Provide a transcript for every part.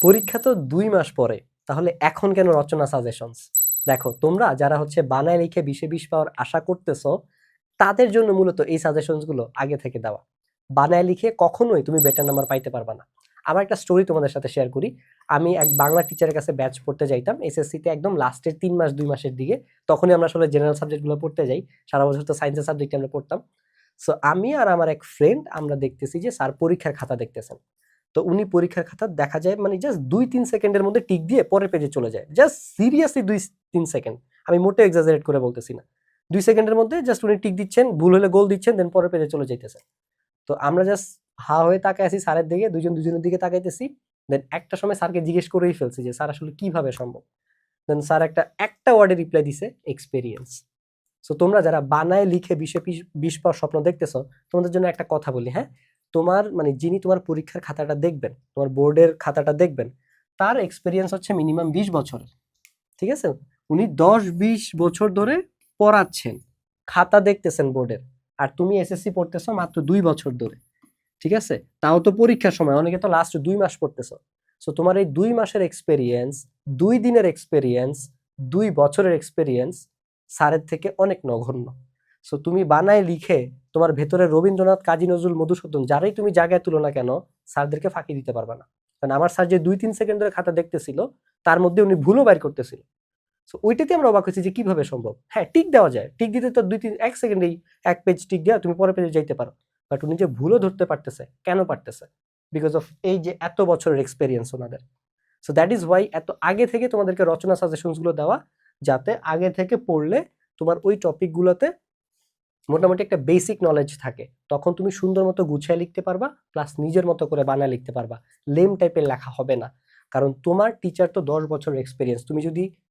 পরীক্ষা তো 2 মাস পরে, তাহলে এখন কেন রচনা সাজেশনস? দেখো, তোমরা যারা হচ্ছে বানায় লিখে 20-20 পাওয়ার আশা করতেছো, তাদের জন্য মূলত এই সাজেশনস গুলো আগে থেকে দেওয়া। বানায় লিখে কখনোই তুমি বেটার নাম্বার পাইতে পারবা না। আমার একটা স্টোরি তোমাদের সাথে শেয়ার করি। আমি এক বাংলা টিচারের কাছে ব্যাচ পড়তে যাইতাম এসএসসি তে, একদম লাস্টের 3 মাস 2 মাসের দিকে। তখনই আমরা আসলে জেনারেল সাবজেক্ট গুলো পড়তে যাই। সারা বছর তো সায়েন্সের সাবজেক্ট আমরা পড়তাম। সো আমি আর আমার এক ফ্রেন্ড আমরা দেখতেছি যে স্যার পরীক্ষার খাতা দেখতেছেন। তো উনি পরীক্ষার খাতা দেখা যায় মানে জাস্ট 2-3 সেকেন্ডের মধ্যে টিক দিয়ে পরের পেজে চলে যায়। Just seriously 2-3 second. আমি মোটেও এক্সাজারেট করে বলতেছি না। 2 সেকেন্ডের মধ্যে জাস্ট উনি টিক দিচ্ছেন, ভুল হলে গোল দিচ্ছেন, দেন পরের পেজে চলে যাইতেছেন। তো আমরা জাস্ট হা হয়ে তাকায় আছি স্যারের দিকে, দুজনের দিকে তাকাইতেছি। দেন একটা সময় স্যারকে জিজ্ঞেস করেই ফেলছি যে স্যার আসলে কিভাবে সম্ভব? দেন স্যার একটা ওয়ার্ডে রিপ্লাই দিছে, এক্সপেরিয়েন্স। সো তোমরা যারা বানায় লিখে 20 পাওয়ার স্বপ্ন দেখতেছো, তোমাদের জন্য একটা কথা বলি, হ্যাঁ? তোমার মানে যিনি তোমার পরীক্ষার খাতাটা দেখবেন, তোমার বোর্ডের খাতাটা দেখবেন, তার এক্সপেরিয়েন্স হচ্ছে মিনিমাম 20 বছরের। ঠিক আছে? উনি 10-20 বছর ধরে পড়াচ্ছেন, খাতা দেখতেছেন বোর্ডের। আর তুমি এসএসসি পড়তেছো মাত্র 2 বছর ধরে। ঠিক আছে? তাও তো পরীক্ষার সময়, অনেকে তো লাস্ট 2 মাস পড়তেছো। সো তোমার এই 2 মাসের এক্সপেরিয়েন্স, 2 দিনের এক্সপেরিয়েন্স, 2 বছরের এক্সপেরিয়েন্স স্যারের থেকে অনেক নগণ্য। সো তুমি বানায় লিখে তোমার ভেতরে রবীন্দ্রনাথ, কাজী নজরুল, মধুসূদন যারাই তুমি জায়গায় তুলো না কেন, স্যারদেরকে ফাঁকি দিতে পারবা না। কারণ আমার স্যার যে 2-3 সেকেন্ড ধরে খাতা দেখতেছিল, তার মধ্যে উনি ভুলও বাইর করতেছিল। সো ওইটাতে আমরা অবাক হয়েছি যে কিভাবে সম্ভব। হ্যাঁ, টিক দেওয়া যায়, টিক দিতে তো 1 সেকেন্ডেই 1 পেজ টিক দেওয়া, তুমি পরের পেজে যাইতে পারো। বাট উনি যে ভুলও ধরতে পারতেছে, কেন পারতেছে? বিকজ অফ এই যে এত বছরের এক্সপেরিয়েন্স ওনাদের। সো দ্যাট ইজ ওয়াই এত আগে থেকে তোমাদেরকে রচনা সাজেশনস গুলো দেওয়া, যাতে আগে থেকে পড়লে তোমার ওই টপিক গুলোতে মোটামুটি একটা বেসিক নলেজ থাকে। তখন তুমি সুন্দর মতো গুছিয়ে লিখতে পারবা, প্লাস নিজের মতো করে বানায় লিখতে পারবা। লেম টাইপের লেখা হবে না। কারণ তোমার টিচার তো 10 বছরের এক্সপেরিয়েন্স।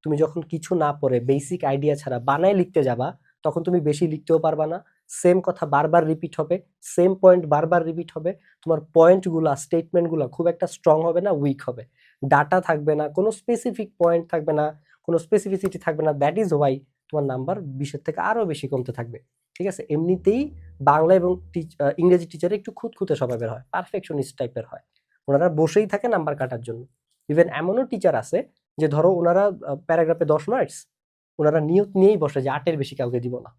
তুমি যখন কিছু না পড়ে বেসিক আইডিয়া ছাড়া বানায় লিখতে যাবা, তখন তুমি বেশি লিখতেও পারবা না। সেম কথা বারবার রিপিট হবে, সেম পয়েন্ট বারবার রিপিট হবে। তোমার পয়েন্টগুলা, স্টেটমেন্টগুলা খুব একটা স্ট্রং হবে না, উইক হবে। ডাটা থাকবে না, কোনো স্পেসিফিক পয়েন্ট থাকবে না, কোনো স্পেসিফিসিটি থাকবে না। দ্যাট ইজ ওয়াই তোমার নাম্বার 20-এর থেকে আরো বেশি কমতে থাকবে। ঠিক আছে? এমনিতেই বাংলা এবং ইংরেজি টিচার একটু খুঁতখুঁতে স্বভাবের হয়, পারফেকশনিস্ট টাইপের হয়। ওনারা বসেই থাকে নাম্বার কাটার জন্য। ইভেন এমনও টিচার আছে যে ধরো ওনারা প্যারাগ্রাফে 10 মার্কস, ওনারা নিয়ত নিয়েই বসে যে 8-এর বেশি কাউকে দিব না।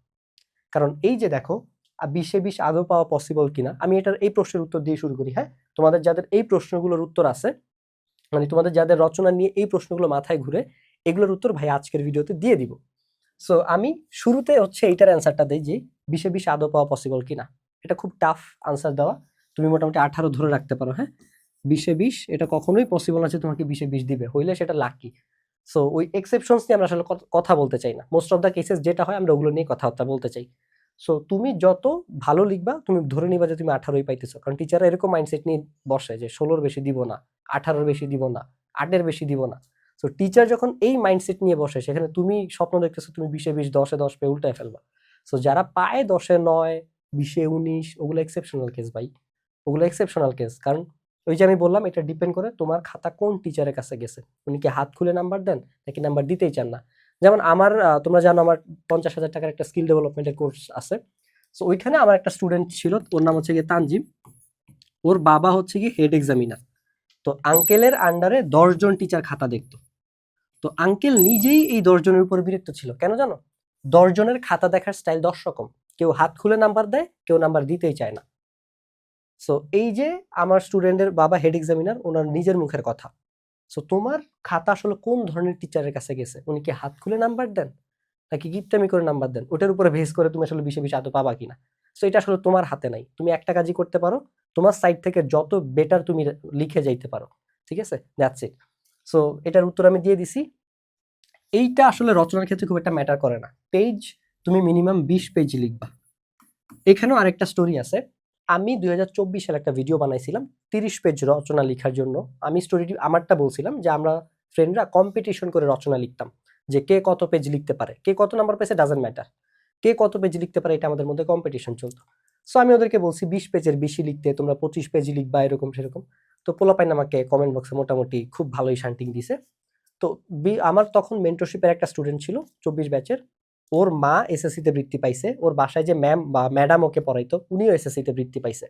কারণ এই যে দেখো, 20-এ 20 আদৌ পাওয়া পসিবল কিনা, আমি এটার এই প্রশ্নের উত্তর দিয়ে শুরু করি। হ্যাঁ, তোমাদের যাদের এই প্রশ্নগুলোর উত্তর আছে, মানে তোমাদের যাদের রচনা নিয়ে এই প্রশ্নগুলো মাথায় ঘুরে, এগুলোর উত্তর ভাই আজকের ভিডিওতে দিয়ে দিব। সো আমি শুরুতে হচ্ছে এইটার অ্যান্সারটা দেই যে 20-এ 20 আদৌ পাওয়া পসিবল কিনা। এটা খুব টাফ আনসার দেওয়া। তুমি মোটামুটি 18 ধরে রাখতে পারো। হ্যাঁ, 20-এ 20 এটা কখনোই পসিবল আছে তোমাকে 20-এ 20 দিবে, হইলে সেটা লাকি। সো ওই এক্সেপশনস নিয়ে আমরা আসলে কথা বলতে চাই না। মোস্ট অফ দ্য কেসেস যেটা হয় আমরা ওগুলো নিয়ে কথাবার্তা বলতে চাই। সো তুমি যত ভালো লিখবা, তুমি ধরে নিবা যে তুমি 18ই পাইতেছো। কারণ টিচাররা এরকম মাইন্ডসেট নিয়ে বসে যে 16-র বেশি দিব না, 18-র বেশি দিব না, 8-এর বেশি দিব না। সো টিচার যখন এই মাইন্ডসেট নিয়ে বসে, সেখানে তুমি স্বপ্ন দেখতেছো তুমি 20-এ 20, 10-এ 10 পেয়ে উল্টায় ফেলবা। সো যারা পায় 10-এ 9, 20-এ 19, ওগুলো এক্সেপশনাল কেস ভাই। ওগুলো এক্সেপশনাল কেস। কারণ ওই যে আমি বললাম, এটা ডিপেন্ড করে তোমার খাতা কোন টিচারের কাছে গেছে। উনি কি হাত খুলে নাম্বার দেন, নাকি নাম্বার দিতেই চান না? যেমন আমার তোমরা জানো আমার 50,000 টাকার একটা স্কিল ডেভেলপমেন্টের কোর্স আছে। সো ওইখানে আমার একটা স্টুডেন্ট ছিল, ওর নাম হচ্ছে গিয়ে তানজিম। ওর বাবা হচ্ছে গিয়ে হেড এক্সামিনার। তো আঙ্কেলের আন্ডারে 10 জন টিচার খাতা দেখতো। তো আঙ্কেল নিজেই এই 10 জনের উপর বিরক্ত ছিল। কেন জানো? 10 জনের খাতা দেখার স্টাইল 10 রকম। কেউ হাত খুলে নাম্বার দেয়, কেউ নাম্বার দিতেই চায় না। সো এই যে আমার স্টুডেন্টের বাবা হেড এক্সামিনার, ওনার নিজের মুখের কথা। সো তোমার খাতা আসলে কোন ধরনের টিচারের কাছে গেছে? উনি কি হাত খুলে নাম্বার দেন, নাকি গিফটামি করে নাম্বার দেন? ওটার উপরে বেস করে তুমি আসলে 20-এ 20 আদৌ পাবা কিনা। সো এটা আসলে তোমার হাতে নাই। তুমি একটা কাজই করতে পারো, তোমার সাইড থেকে যত বেটার তুমি লিখে যাইতে পারো। ঠিক আছে? That's it. সো এটার উত্তর আমি দিয়ে দিছি। এইটা আসলে রচনার ক্ষেত্রে খুব একটা ম্যাটার করে না। পেজ তুমি মিনিমাম 20 পেজ লিখবা। এখানেও আরেকটা স্টোরি আছে। আমি 2024 সালে একটা ভিডিও বানাইছিলাম 30 পেজ রচনা লেখার জন্য। আমি স্টোরিটি আমারটা বলছিলাম যে আমরা ফ্রেন্ডরা কম্পিটিশন করে রচনা লিখতাম, যে কে কত পেজ লিখতে পারে, কে কত নাম্বার পেয়েছে ডাজন্ট ম্যাটার, কে কত পেজ লিখতে পারে, এটা আমাদের মধ্যে কম্পিটিশন চলতো। সো আমি ওদেরকে বলছি 20 পেজের বেশি লিখতে, তোমরা 25 পেজ লিখবা, এরকম সেরকম। তো পোলাপাইন আমাকে কমেন্ট বক্সে মোটামুটি খুব ভালোই শান্টিং দিছে। তো আমার তখন মেন্টরশিপের একটা স্টুডেন্ট ছিল 24 ব্যাচের। ওর মা এসএসসি তে বৃত্তি পাইছে, ওর বাসায় যে ম্যাম বা ম্যাডাম ওকে পড়াইতো উনিও এসএসসি তে বৃত্তি পাইছে।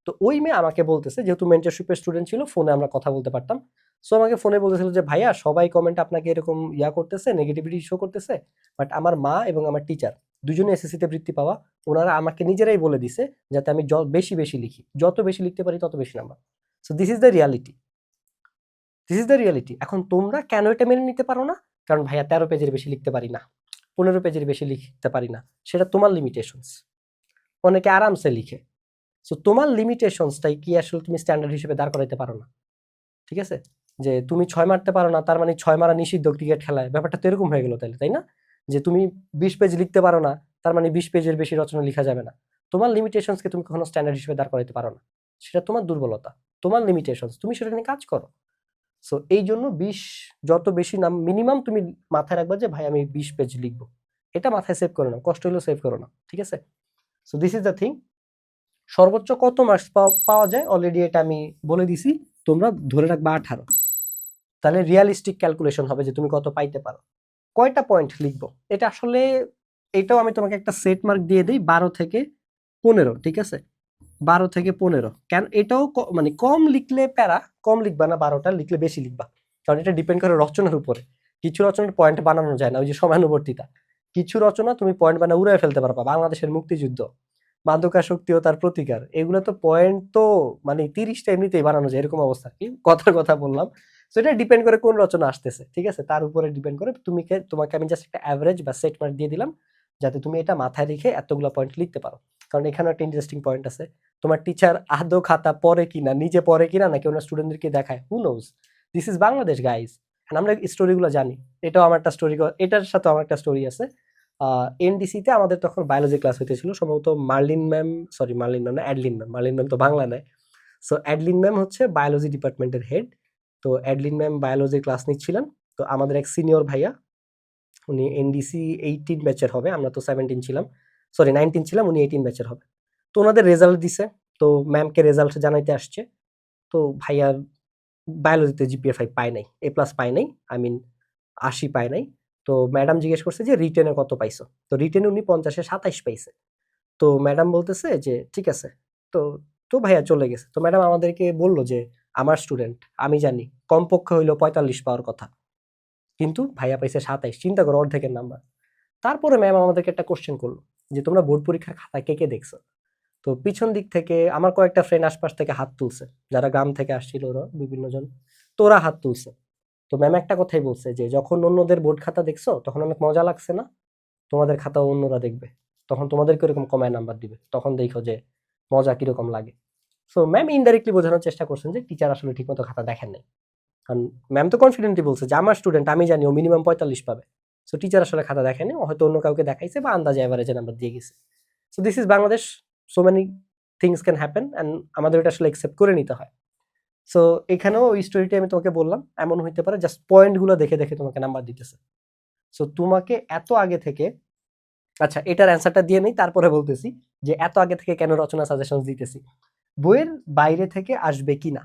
তো ওই মেয়ে আমাকে বলতেছে, যেহেতু মেন্টরশিপের স্টুডেন্ট ছিল, ফোনে আমরা কথা বলতে পারতাম। সো আমাকে ফোনে বলতেছিল যে ভাইয়া সবাই কমেন্ট আপনাকে এরকম করতেছে, নেগেটিভিটি শো করতেছে, বাট আমার মা এবং আমার টিচার দুজনে এসএসসি তে বৃত্তি পাওয়া, ওনারা আমাকে নিজেরাই বলে দিছে যাতে আমি বেশি বেশি লিখি, যত বেশি লিখতে পারি তত বেশি number. So this is the reality, this is the reality. এখন তোমরা কেন এটা মেনে নিতে পারো না? কারণ ভাইয়া 13 পেজের বেশি লিখতে পারি না, 15 পেজের বেশি লিখতে পারি না, সেটা তোমার লিমিটেশনস। অনেকে আরামসে লিখে। সো তোমার লিমিটেশনসটাই কি আসলে তুমি স্ট্যান্ডার্ড হিসেবে দাঁড় করাইতে পারো না। ঠিক আছে, যে তুমি 6 মারতে পারো না তার মানে 6 মারা নিষিদ্ধ ক্রিকেট খেলায়, ব্যাপারটা তো এরকম হয়ে গেল তাইলে, তাই না? যে তুমি 20 পেজ লিখতে পারো না তার মানে 20 পেজের বেশি রচনা লেখা যাবে না। তোমার লিমিটেশনসকে তুমি কখনো স্ট্যান্ডার্ড হিসেবে দাঁড় করাইতে পারো না, সেটা তোমার দুর্বলতা, তোমার লিমিটেশনস, তুমি সেটা নিয়ে কাজ করো। সো এই জন্য 20 যত বেশি নাম মিনিমাম তুমি মাথায় রাখবা যে ভাই আমি 20 পেজ লিখবো, এটা মাথায় সেভ করো না, কষ্ট হলেও সেভ করো না, ঠিক আছে? So this is the thing. সর্বোচ্চ কত মার্কস পাওয়া যায় অলরেডি এটা আমি বলে দিছি, তোমরা ধরে রাখবা 18। তাহলে রিয়ালিস্টিক ক্যালকুলেশন হবে যে তুমি কত পাইতে পারো। কয়টা পয়েন্ট লিখবো এটা আসলে, এটাও আমি তোমাকে একটা সেট মার্ক দিয়ে দিই, 12 থেকে 15, ঠিক আছে? 12 থেকে 15, কেন এটাও মানে কম লিখলে প্যারা, কম লিখবা না, 12টা লিখলে বেশি লিখবা, কারণ এটা ডিপেন্ড করে রচনার উপরে। কিছু রচনার পয়েন্ট বানানো যায় না, ওই যে সময়ানুবর্তিতা। কিছু রচনা তুমি পয়েন্ট বানা উড়াই ফেলতে পারবা, বাংলাদেশের মুক্তিযুদ্ধ, মাদকাসক্তি ও তার প্রতিকার, এগুলো তো পয়েন্ট তো মানে 30টা এমনিতেই বানানো যায়, এরকম অবস্থা। কি কথার কথা বললাম। সো এটা ডিপেন্ড করে কোন রচনা আসতেছে, ঠিক আছে, তার উপরে ডিপেন্ড করে। তোমাকে আমি জাস্ট একটা অ্যাভারেজ বা সেট মার্ক দিয়ে দিলাম যাতে তুমি এটা মাথায় রেখে এতগুলো পয়েন্ট লিখতে পারো। কারণ এখানে একটা ইন্টারেস্টিং পয়েন্ট আছে, তোমার টিচার আদৌ খাতা পড়ে কিনা, নিজে পড়ে কিনা, নাকি ওনার স্টুডেন্টদেরকে দেখায়, who knows. This is Bangladesh guys. আমরা স্টোরিগুলো জানি। এটাও আমার একটা স্টোরি, এটার সাথে আমার একটা স্টোরি আছে। এনডিসিতে আমাদের তখন বায়োলজি ক্লাস হইতেছিল, সম্ভবত Marlene ma'am, sorry Marlene ma'am না, অ্যাডলিন ম্যাম, মার্লিন ম্যাম তো বাংলা নেয়। সো অ্যাডলিন ম্যাম হচ্ছে বায়োলজি ডিপার্টমেন্টের হেড। তো অ্যাডলিন ম্যাম বায়োলজির ক্লাস নিচ্ছিলেন। তো আমাদের এক সিনিয়র ভাইয়া, উনি এনডিসি 18 ব্যাচের হবে, আমরা তো 17 ছিলাম, সরি 19 ছিলাম, উনি 18 ব্যাচের হবে। তো ওনাদের রেজাল্ট দিছে, তো ম্যামকে রেজাল্ট জানাইতে আসছে। তো ভাইয়া বায়োলজিতে জিপিএ 5 পায় নাই, এ প্লাস পায় নাই, আই মিন 80 পায় নাই। তো ম্যাডাম জিজ্ঞেস করছে যে রিটেনে কত পাইছো? তো রিটেনে উনি 50-এ 27 পাইছে। তো ম্যাডাম বলতেছে যে ঠিক আছে। তো তো ভাইয়া চলে গেছে। তো ম্যাডাম আমাদেরকে বলল যে আমার স্টুডেন্ট, আমি জানি কমপক্ষে হইলো 45 পাওয়ার কথা, কিন্তু ভাইয়া পাইছে 27। চিন্তা করো, অর্ধেকের নাম্বার। তারপরে ম্যাম আমাদেরকে একটা কোশ্চেন করলো যে তোমরা বোর্ড পরীক্ষার খাতা কে কে দেখছো? তো পিছন দিক থেকে আমার কয়েকটা ফ্রেন্ড আশপাশ থেকে হাত তুলছে, যারা গ্রাম থেকে আসছিল, ওরা বিভিন্ন জন, তো ওরা হাত তুলছে। তো ম্যাম একটা কথাই বলছে যে যখন অন্যদের বোর্ড খাতা দেখছো তখন অনেক মজা লাগছে না? তোমাদের খাতা অন্যরা দেখবে, তখন তোমাদেরকে এরকম কমায় নাম্বার দিবে, তখন দেখো যে মজা কিরকম লাগে। সো ম্যাম ইনডাইরেক্টলি বোঝানোর চেষ্টা করছেন যে টিচার আসলে ঠিকমতো খাতা দেখেন নাই। কারণ ম্যাম তো কনফিডেন্টলি বলছে যে আমার স্টুডেন্ট, আমি জানি ও মিনিমাম 45 পাবে। সো টিচার আসলে খাতা দেখেনি, ও হয়তো অন্য কাউকে দেখাইছে বা আন্দাজে এভারেজে নাম্বার দিয়ে গেছে। So this is Bangladesh, so many things can happen, and আমাদের এটা আসলে অ্যাকসেপ্ট করে নিতে হয়। সো এখানেও ওই স্টোরিটা আমি তোমাকে বললাম, এমন হইতে পারে জাস্ট পয়েন্টগুলো দেখে দেখে তোমাকে নাম্বার দিতেছে। সো তোমাকে এত আগে থেকে, আচ্ছা এটার অ্যান্সারটা দিয়ে নেই তারপরে বলতেছি যে এত আগে থেকে কেন রচনা সাজেশন দিতেছি। বইয়ের বাইরে থেকে আসবে কিনা,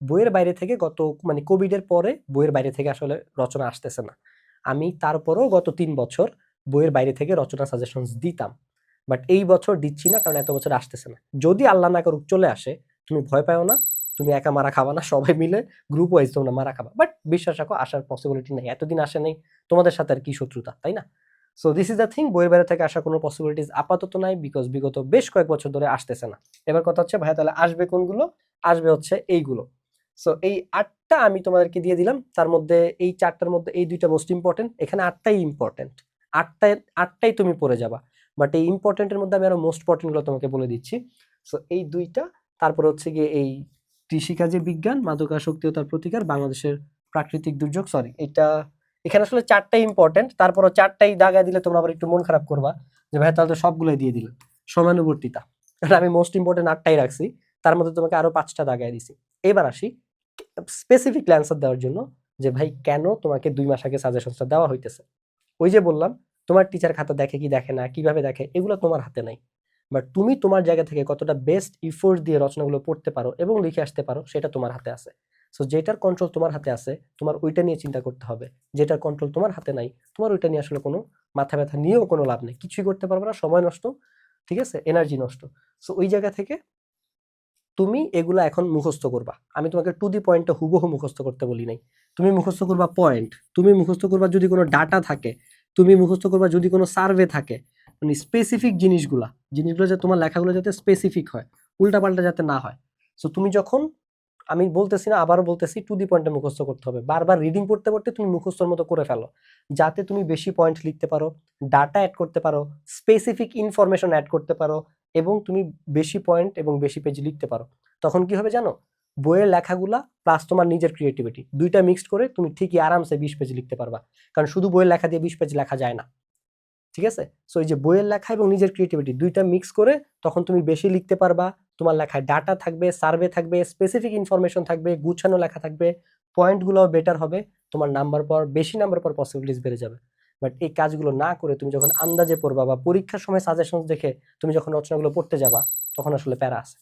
বইয়ের বাইরে থেকে গত মানে কোভিড এর পরে বইয়ের বাইরে থেকে আসলে রচনা আসতেছে না। আমি তারপরও গত 3 বছর বইয়ের বাইরে থেকে রচনা সাজেশন দিতাম, বাট এই বছর দিচ্ছি না, কারণ এত বছর আসতেছে না। যদি আল্লাহ না করুক চলে আসে, তুমি ভয় পাও না, তুমি একা মারা খাবা না, সবাই মিলে গ্রুপ ওয়াইজ তোমরা মারা খাবা, বাট বিশ্বাস রাখো আসার পসিবিলিটি নেই, এতদিন আসে নেই, তোমাদের সাথে আর কি শত্রুতা, তাই না? So this is the thing, বইয়ের বাইরে থেকে আসার কোনো পসিবিলিটিস আপাতত নাই, বিকজ বিগত বেশ কয়েক বছর ধরে আসতেছে না। এবার কথা হচ্ছে ভাইয়া তাহলে আসবে কোনগুলো? আসবে হচ্ছে এইগুলো। সো এই 8টা আমি তোমাদেরকে দিয়ে দিলাম, তার মধ্যে এই 4টার মধ্যে এই 2টা মোস্ট ইম্পর্টেন্ট, এখানে 8টাই ইম্পর্টেন্ট, 8টাই তুমি পড়ে যাবা, বাট এই ইম্পর্টেন্টের মধ্যে আমি আরো মোস্ট ইম্পর্টেন্ট গুলো তোমাকে বলে দিচ্ছি। সো এই 2টা, তারপর হচ্ছে গিয়ে এই কৃষিকাজে বিজ্ঞান, মাদকাসক্তি ও তার প্রতিকার, বাংলাদেশের প্রাকৃতিক দুর্যোগ, সরি এটা এখানে আসলে 4টাই ইম্পর্টেন্ট, তারপরও 4টাই দাগায় দিলে তোমরা আবার একটু মন খারাপ করবা যে ভাই তাহলে তো সবগুলোই দিয়ে দিলে। সময়ানুবর্তিতা, কারণ আমি মোস্ট ইম্পর্টেন্ট 8টাই রাখছি, তার মধ্যে তোমাকে আরো 5টা দাগায় দিছি। এবার আসি স্পেসিফিক অ্যান্সার দেওয়ার জন্য যে ভাই কেন তোমাকে 2 মাস আগে সাজেশনটা দেওয়া হইতেছে। ওই যে বললাম, তোমার টিচার খাতা দেখে কি দেখে না, কিভাবে দেখে, এগুলো তোমার হাতে নাই, বাট তুমি তোমার জায়গা থেকে কতটা বেস্ট ইফোর্ট দিয়ে রচনাগুলো পড়তে পারো এবং লিখে আসতে পারো, সেটা তোমার হাতে আছে। সো যেটার কন্ট্রোল তোমার হাতে আছে, তোমার ওইটা নিয়ে চিন্তা করতে হবে। যেটার কন্ট্রোল তোমার হাতে নাই, তোমার ওইটা নিয়ে আসলে কোনো মাথা ব্যথা নিয়েও কোনো লাভ নেই, কিছুই করতে পারবে না, সময় নষ্ট, ঠিক আছে, এনার্জি নষ্ট। সো ওই জায়গা থেকে তুমি এগুলা এখন মুখস্থ করবা। আমি তোমাকে টু দি পয়েন্টটা হুবহু মুখস্থ করতে বলি নাই। তুমি মুখস্থ করবা পয়েন্ট, তুমি মুখস্থ করবা যদি কোনো ডাটা থাকে, তুমি মুখস্থ করবা যদি কোনো সার্ভে থাকে, মানে স্পেসিফিক জিনিসগুলো যাতে তোমার লেখাগুলো যাতে স্পেসিফিক হয়, উল্টাপাল্টা যাতে না হয়। সো তুমি যখন, আমি বলতেছি না, আবারও বলতেছি, টু দি পয়েন্টে মুখস্থ করতে হবে। বারবার রিডিং পড়তে পড়তে তুমি মুখস্থর মতো করে ফেলো, যাতে তুমি বেশি পয়েন্ট লিখতে পারো, ডাটা অ্যাড করতে পারো, স্পেসিফিক ইনফরমেশন অ্যাড করতে পারো, এবং তুমি বেশি পয়েন্ট এবং বেশি পেজ লিখতে পারো। তখন কি হবে জানো? বইয়ের লেখাগুলা প্লাস তোমার নিজের ক্রিয়েটিভিটি দুইটা মিক্সড করে তুমি ঠিকই আরামসে 20 পেজ লিখতে পারবা। কারণ শুধু বইয়ের লেখা দিয়ে 20 পেজ লেখা যায় না, ঠিক আছে? সো এই যে বইয়ের লেখা এবং নিজের ক্রিয়েটিভিটি দুইটা মিক্স করে তখন তুমি বেশি লিখতে পারবা। তোমার লেখায় ডাটা থাকবে, সার্ভে থাকবে, স্পেসিফিক ইনফরমেশন থাকবে, গুছানো লেখা থাকবে, পয়েন্টগুলোও বেটার হবে, তোমার বেশি নাম্বার পাওয়ার পসিবিলিটিস বেড়ে যাবে। বাট এই কাজগুলো না করে তুমি যখন আন্দাজে পড়বা বা পরীক্ষার সময় সাজেশনস দেখে তুমি যখন রচনাগুলো পড়তে যাবা, তখন আসলে প্যারা আছে,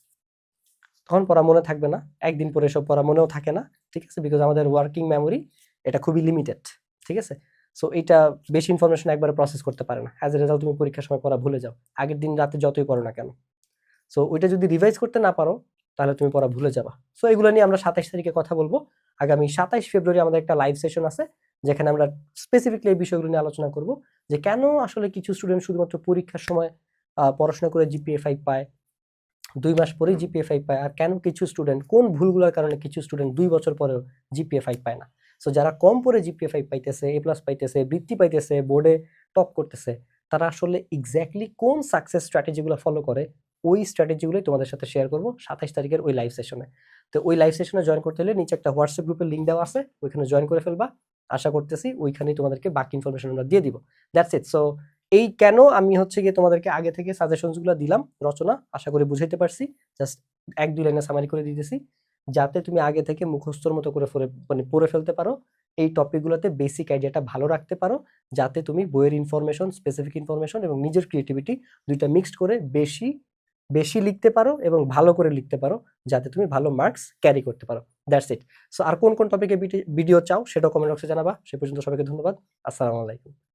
তখন পড়া মনে থাকবে না। একদিন পরে সব পড়া মনেও থাকে না, ঠিক আছে? বিকজ আমাদের ওয়ার্কিং মেমোরি এটা খুবই লিমিটেড, ঠিক আছে? সো এইটা বেশি ইনফরমেশন একবারে প্রসেস করতে পারে না। অ্যাজ এ রেজাল্ট তুমি পরীক্ষার সময় পড়া ভুলে যাও, আগের দিন রাতে যতই পড়ো না কেন। সো ওইটা যদি রিভাইজ করতে না পারো, তাহলে তুমি পড়া ভুলে যাবা। সো এগুলো নিয়ে আমরা 27 তারিখে কথা বলবো। আগামী 27 ফেব্রুয়ারি আমাদের একটা লাইভ সেশন আছে, যেখানে আমরা স্পেসিফিকলি এই বিষয়গুলো নিয়ে আলোচনা করব, যে কেন আসলে কিছু স্টুডেন্ট শুধুমাত্র পরীক্ষার সময় পড়াশোনা করে জিপিএ 5 পায়, 2 মাস পরেই জিপিএ 5 পায়, আর কেন কিছু স্টুডেন্ট, কোন ভুলগুলোর কারণে কিছু স্টুডেন্ট 2 বছর পরেও জিপিএ 5 পায় না। সো যারা কম পরে জিপিএ 5 পাইতেছে, এ প্লাস পাইতেছে, বৃত্তি পাইতেছে, বোর্ডে টপ করতেছে, তারা আসলে এক্স্যাক্টলি কোন সাকসেস স্ট্র্যাটেজিগুলো ফলো করে, ওই স্ট্র্যাটেজিগুলোই তোমাদের সাথে শেয়ার করব 27 তারিখের ওই লাইভ সেশনে। তো ওই লাইভ সেশনে জয়েন করতে হলে নিচে একটা হোয়াটসঅ্যাপ গ্রুপের লিঙ্ক দেওয়া আছে, ওইখানে জয়েন করে ফেলবা। আশা করতেছি ওইখানেই তোমাদেরকে বাকি ইনফরমেশন আমরা দিয়ে দিব। That's it. সো এই কেন আমি হচ্ছে গিয়ে তোমাদেরকে আগে থেকে সাজেশনসগুলো দিলাম রচনা, আশা করি বুঝাইতে পারছি। জাস্ট 1-2 লাইনে সামারি করে দিতেছি, যাতে তুমি আগে থেকে মুখস্থর মতো করে মানে পড়ে ফেলতে পারো, এই টপিকগুলোতে বেসিক আইডিয়াটা ভালো রাখতে পারো, যাতে তুমি বইয়ের ইনফরমেশন, স্পেসিফিক ইনফরমেশন এবং নিজের ক্রিয়েটিভিটি দুইটা মিক্সড করে বেশি বেশি লিখতে পারো এবং ভালো করে লিখতে পারো, যাতে তুমি ভালো মার্কস ক্যারি করতে পারো। That's it. সো আর কোন কোন টপিকে ভিডিও চাও সেটাও কমেন্ট বক্সে জানাবা। সে পর্যন্ত সবাইকে ধন্যবাদ। আসসালামু আলাইকুম।